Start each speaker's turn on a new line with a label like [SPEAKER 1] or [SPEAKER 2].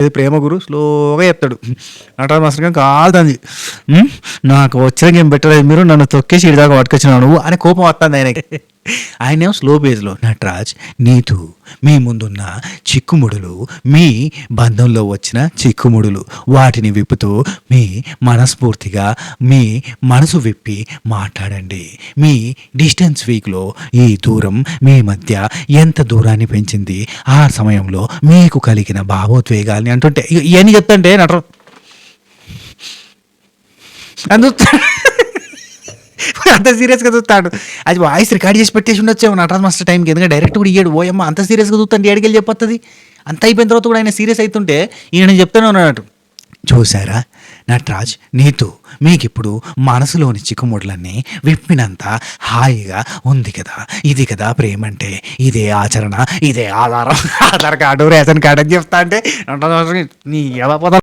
[SPEAKER 1] ఇది ప్రేమ గురు స్లోగా చెప్తాడు. నటరాజ్ మాస్టర్ గారు కాలుతుంది, నాకు వచ్చిన గేమ్ పెట్టలేదు, మీరు నన్ను తొక్కేసి ఇడిదాకా పట్టుకొచ్చినావు నువ్వు అని కోపం వస్తుంది ఆయనకి. ఆయనేమో స్లో పేజ్లో, నటరాజ్ నీతు మీ ముందున్న చిక్కుముడులు మీ బంధంలో వచ్చిన చిక్కుముడులు, వాటిని విప్పుతూ మీ మనస్ఫూర్తిగా మీ మనసు విప్పి మాట్లాడండి. మీ డిస్టెన్స్ వీక్లో ఈ దూరం మీ మధ్య ఎంత దూరాన్ని పెంచింది, ఆ సమయంలో మీకు కలిగిన భావోద్వేగాల్ని అంటుంటే ఇవన్నీ చెప్తుంటే నటరాజ్ అంత సీరియస్గా చూస్తాడు. అది వాయిస్ రికార్డ్ చేసి పెట్టేసి ఉండొచ్చేమో నటరాజ్ మాస్టర్ టైంకి, ఎందుకంటే డైరెక్ట్ కూడా ఇయ్యాడు. ఓయమ్మ అంత సీరియస్గా చూస్తాను ఏడికెళ్ళి చెప్పొస్తుంది. అంత అయిపోయిన తర్వాత కూడా ఆయన సీరియస్ అవుతుంటే ఈయన చెప్తానే ఉన్నాడు. చూసారా నటరాజ్ నీతు, మీకిప్పుడు మనసులోని చిక్కుముడులన్నీ విప్పినంత హాయిగా ఉంది కదా, ఇది కదా ప్రేమ అంటే, ఇదే ఆచరణ, ఇదే ఆధారం, ఆధార్ కార్డు రేషన్ కార్డు అని చెప్తా అంటే నటరాజ్ నీ ఎలా